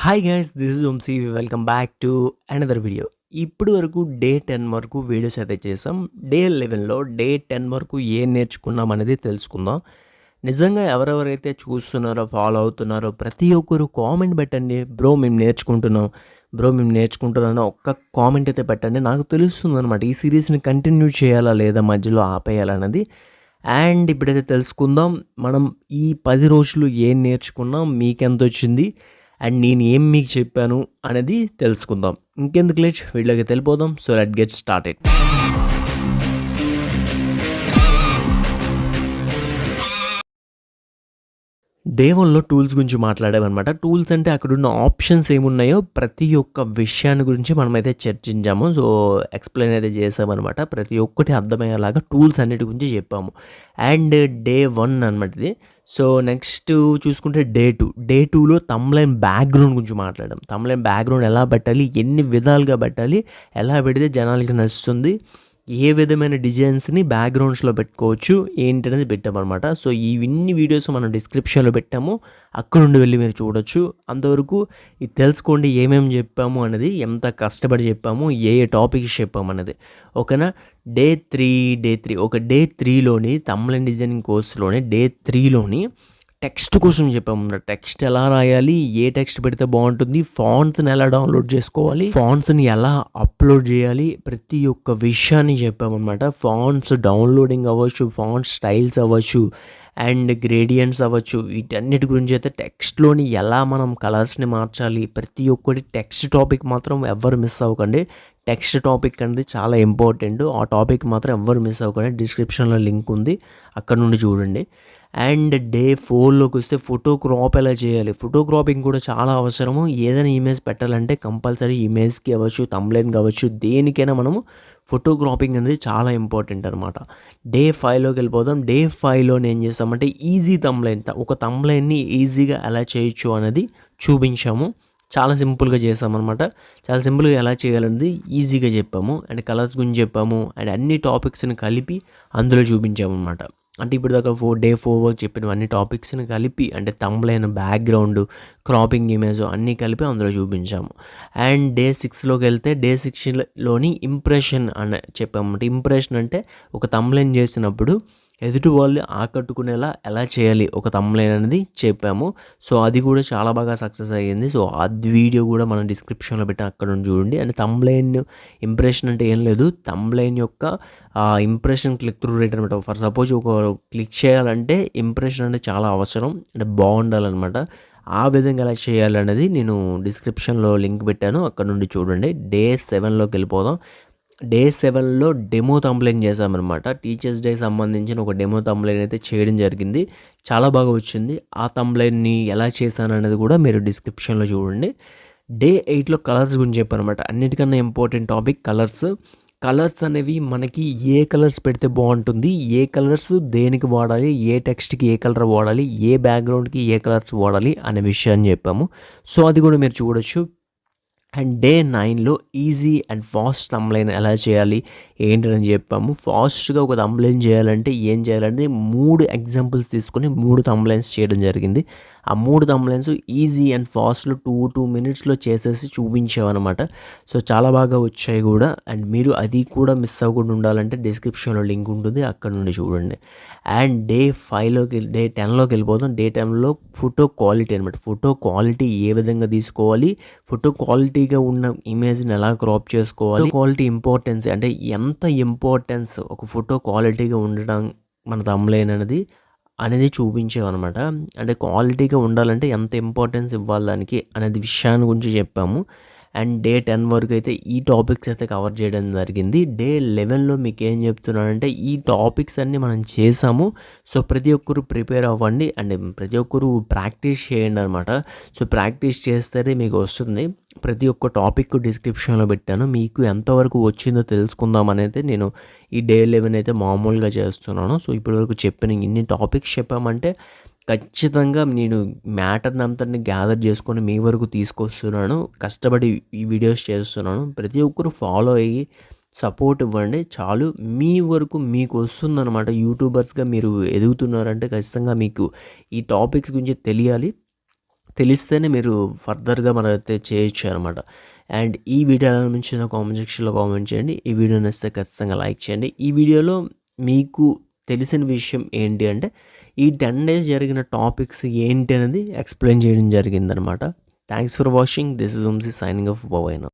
Hi guys, this is Vamshi. Welcome back to another video. ఇప్పుడు వరకు day 10 వరకు videos అయితే చేసాం. డే 11లో డే 10 వరకు ఏం నేర్చుకున్నాం అనేది తెలుసుకుందాం. నిజంగా ఎవరెవరైతే చూస్తున్నారో, ఫాలో అవుతున్నారో ప్రతి ఒక్కరు కామెంట్ పెట్టండి. బ్రో మేము నేర్చుకుంటున్నాం, బ్రో మేము నేర్చుకుంటున్నాను ఒక్క కామెంట్ అయితే పెట్టండి. నాకు తెలుస్తుంది అనమాట ఈ సిరీస్ని కంటిన్యూ చేయాలా లేదా మధ్యలో ఆపేయాలన్నది. అండ్ ఇప్పుడైతే తెలుసుకుందాం మనం ఈ 10 రోజులు ఏం నేర్చుకున్నాం, మీకెంత వచ్చింది అండ్ నేను ఏం మీకు చెప్పాను అనేది తెలుసుకుందాం. ఇంకెందుకు లేట్ వీడియోకి వెళ్ళిపోదాం. So let get started. Day 1లో టూల్స్ గురించి మాట్లాడామన్నమాట. టూల్స్ అంటే అక్కడున్న ఆప్షన్స్ ఏమున్నాయో ప్రతి ఒక్క విషయాన్ని గురించి మనమైతే చర్చించాము. సో ఎక్స్ప్లెయిన్ అయితే చేసామన్నమాట. ప్రతి ఒక్కటి అర్థమయ్యేలాగా టూల్స్ అన్నిటి గురించి చెప్పాము. అండ్ డే 1 అనమాట ఇది. సో నెక్స్ట్ చూసుకుంటే డే 2లో థంబ్‌నెయిల్ బ్యాక్‌గ్రౌండ్ గురించి మాట్లాడాం. థంబ్‌నెయిల్ బ్యాక్‌గ్రౌండ్ ఎలా పెట్టాలి, ఎన్ని విధాలుగా పెట్టాలి, ఎలా పెడితే జనాలకి నచ్చుతుంది, ఏ విధమైన డిజైన్స్ని బ్యాక్గ్రౌండ్స్లో పెట్టుకోవచ్చు ఏంటనేది పెట్టామన్నమాట. సో ఇవన్నీ వీడియోస్ మనం డిస్క్రిప్షన్లో పెట్టాము, అక్కడ నుండి వెళ్ళి మీరు చూడొచ్చు. అంతవరకు ఇది తెలుసుకోండి ఏమేమి చెప్పాము అనేది, ఎంత కష్టపడి చెప్పాము, ఏ ఏ టాపిక్స్ చెప్పాము అనేది. ఓకేనా. డే 3 డే 3లోని థంబ్‌నెయిల్ డిజైనింగ్ కోర్సులోని డే 3లోని టెక్స్ట్ కోసం చెప్పాము. టెక్స్ట్ ఎలా రాయాలి, ఏ టెక్స్ట్ పెడితే బాగుంటుంది, ఫాంట్స్ని ఎలా డౌన్లోడ్ చేసుకోవాలి, ఫాంట్స్ని ఎలా అప్లోడ్ చేయాలి, ప్రతి ఒక్క విషయాన్ని చెప్పామన్నమాట. ఫాంట్స్ డౌన్లోడింగ్ అవ్వచ్చు, ఫాంట్ స్టైల్స్ అవ్వచ్చు, అండ్ గ్రేడియంట్స్ అవ్వచ్చు, వీటన్నిటి గురించి అయితే టెక్స్ట్లోని ఎలా మనం కలర్స్ని మార్చాలి, ప్రతి ఒక్కటి టెక్స్ట్ టాపిక్ మాత్రం ఎవ్వరు మిస్ అవ్వకండి. టెక్స్ట్ టాపిక్ అనేది చాలా ఇంపార్టెంట్. ఆ టాపిక్ మాత్రం ఎవ్వరు మిస్ అవ్వకండి. డిస్క్రిప్షన్లో లింక్ ఉంది, అక్కడ నుండి చూడండి. అండ్ డే 4లోకి వస్తే ఫోటో క్రాప్ ఎలా చేయాలి. ఫోటో క్రాపింగ్ కూడా చాలా అవసరము. ఏదైనా ఇమేజ్ పెట్టాలంటే కంపల్సరీ ఇమేజ్కి అవ్వచ్చు, థంబ్‌నెయిల్ కావచ్చు, దేనికైనా మనము ఫోటో క్రాపింగ్ అనేది చాలా ఇంపార్టెంట్ అనమాట. డే 5లోకి వెళ్ళిపోదాం. డే 5లో ఏం చేస్తామంటే ఈజీ థంబ్‌నెయిల్, ఒక థంబ్‌నెయిల్ని ఈజీగా ఎలా చేయొచ్చు అనేది చూపించాము. చాలా సింపుల్గా చేసామన్నమాట. చాలా సింపుల్గా ఎలా చేయాలనేది ఈజీగా చెప్పాము. అండ్ కలర్స్ గురించి చెప్పాము. అండ్ అన్ని టాపిక్స్ని కలిపి అందులో చూపించాము అనమాట. అంటే ఇప్పుడు దాకా డే 4 వరకు చెప్పినవన్నీ టాపిక్స్ని కలిపి, అంటే థంబ్‌నెయిల్, బ్యాక్గ్రౌండ్, క్రాపింగ్ ఇమేజ్ అన్నీ కలిపి అందులో చూపించాము. అండ్ డే 6లోకి వెళ్తే డే 6లోని ఇంప్రెషన్ అని చెప్పాము. అంటే ఇంప్రెషన్ అంటే ఒక థంబ్‌నెయిల్ చేసినప్పుడు ఎదుటి వాళ్ళు ఆకట్టుకునేలా ఎలా చేయాలి ఒక థంబ్‌నెయిల్ అనేది చెప్పాము. సో అది కూడా చాలా బాగా సక్సెస్ అయ్యింది. సో అది వీడియో కూడా మనం డిస్క్రిప్షన్లో పెట్టాం, అక్కడ నుండి చూడండి. అండ్ థంబ్‌నెయిల్ ఇంప్రెషన్ అంటే ఏం లేదు, థంబ్‌నెయిల్ యొక్క ఇంప్రెషన్ క్లిక్ త్రూ రేట్ అనమాట. ఫర్ సపోజ్ ఒక క్లిక్ చేయాలంటే ఇంప్రెషన్ అంటే చాలా అవసరం, అంటే బాగుండాలన్నమాట. ఆ విధంగా ఎలా చేయాలనేది నేను డిస్క్రిప్షన్లో లింక్ పెట్టాను, అక్కడ నుండి చూడండి. డే 7లోకి వెళ్ళిపోదాం. డే 7లో డెమో థంబ్‌నెయిల్ చేసామన్నమాట. టీచర్స్ డే సంబంధించిన ఒక డెమో థంబ్‌నెయిల్ అయితే చేయడం జరిగింది. చాలా బాగా వచ్చింది. ఆ థంబ్‌నెయిల్‌ని ఎలా చేశాననేది కూడా మీరు డిస్క్రిప్షన్లో చూడండి. డే 8లో కలర్స్ గురించి చెప్పానమాట. అన్నిటికన్నా ఇంపార్టెంట్ టాపిక్ కలర్స్. కలర్స్ అనేవి మనకి ఏ కలర్స్ పెడితే బాగుంటుంది, ఏ కలర్స్ దేనికి వాడాలి, ఏ టెక్స్ట్కి ఏ కలర్ వాడాలి, ఏ బ్యాక్గ్రౌండ్కి ఏ కలర్స్ వాడాలి అనే విషయాన్ని చెప్పాము. సో అది కూడా మీరు చూడొచ్చు. అండ్ డే 9లో ఈజీ అండ్ ఫాస్ట్ థంబ్‌నెయిల్ ఎలా చేయాలి ఏంటని చెప్పాము. ఫాస్ట్గా ఒక థంబ్‌నెయిల్ చేయాలంటే ఏం చేయాలంటే 3 ఎగ్జాంపుల్స్ తీసుకొని 3 థంబ్‌నెయిల్స్ చేయడం జరిగింది. ఆ 3 థంబ్‌నెయిల్స్ ఈజీ అండ్ ఫాస్ట్లో 2 మినిట్స్లో చేసేసి చూపించామన్నమాట. సో చాలా బాగా వచ్చాయి కూడా. అండ్ మీరు అది కూడా మిస్ అవ్వకుండా ఉండాలంటే డిస్క్రిప్షన్లో లింక్ ఉంటుంది, అక్కడ నుండి చూడండి. అండ్ డే 10లోకి వెళ్ళిపోతాం. డే 10లో ఫోటో క్వాలిటీ అనమాట. ఫోటో క్వాలిటీ ఏ విధంగా తీసుకోవాలి, ఫోటో క్వాలిటీగా ఉన్న ఇమేజ్ని ఎలా క్రాప్ చేసుకోవాలి, క్వాలిటీ ఇంపార్టెన్స్ అంటే ఎంత ఇంపార్టెన్స్ ఒక ఫోటో క్వాలిటీగా ఉండడం మన థంబ్‌నెయిల్ అనేది చూపించామన్నమాట. అంటే క్వాలిటీగా ఉండాలంటే ఎంత ఇంపార్టెన్స్ ఇవ్వాలి దానికి అనేది విషయాన్ని గురించి చెప్పాము. అండ్ డే 10 వరకు అయితే ఈ టాపిక్స్ అయితే కవర్ చేయడం జరిగింది. డే 11లో మీకు ఏం చెప్తున్నానంటే ఈ టాపిక్స్ అన్నీ మనం చేసాము. సో ప్రతి ఒక్కరు ప్రిపేర్ అవ్వండి అండ్ ప్రతి ఒక్కరు ప్రాక్టీస్ చేయండి అనమాట. సో ప్రాక్టీస్ చేస్తేనే మీకు వస్తుంది. ప్రతి ఒక్క టాపిక్ డిస్క్రిప్షన్లో పెట్టాను, మీకు ఎంతవరకు వచ్చిందో తెలుసుకుందాం అనేది నేను ఈ డే 11 అయితే మామూలుగా చేస్తున్నాను. సో ఇప్పటివరకు చెప్పిన ఇన్ని టాపిక్స్ చెప్పామంటే ఖచ్చితంగా నేను మ్యాటర్‌ని అంతటిని గ్యాదర్ చేసుకొని మీ వరకు తీసుకొస్తున్నాను. కష్టపడి ఈ వీడియోస్ చేస్తున్నాను. ప్రతి ఒక్కరు ఫాలో అయ్యి సపోర్ట్ ఇవ్వండి చాలు. మీ వరకు మీకు వస్తుందన్నమాట. యూట్యూబర్స్‌గా మీరు ఎదుగుతున్నారంటే ఖచ్చితంగా మీకు ఈ టాపిక్స్ గురించి తెలియాలి. తెలిస్తేనే మీరు ఫర్దర్‌గా మనమైతే చేయొచ్చు అనమాట. అండ్ ఈ వీడియో ఎలా అనిపించిందో కామెంట్ సెక్షన్‌లో కామెంట్ చేయండి. ఈ వీడియో నచ్చితే ఖచ్చితంగా లైక్ చేయండి. ఈ వీడియోలో మీకు తెలిసిన విషయం ఏంటి అంటే, ఈ 10 డేస్ జరిగిన టాపిక్స్ ఏంటి అనేది ఎక్స్‌ప్లెయిన్ చేయడం జరిగిందనమాట. Thanks for watching. This is Vamshi signing off. Bye bye now.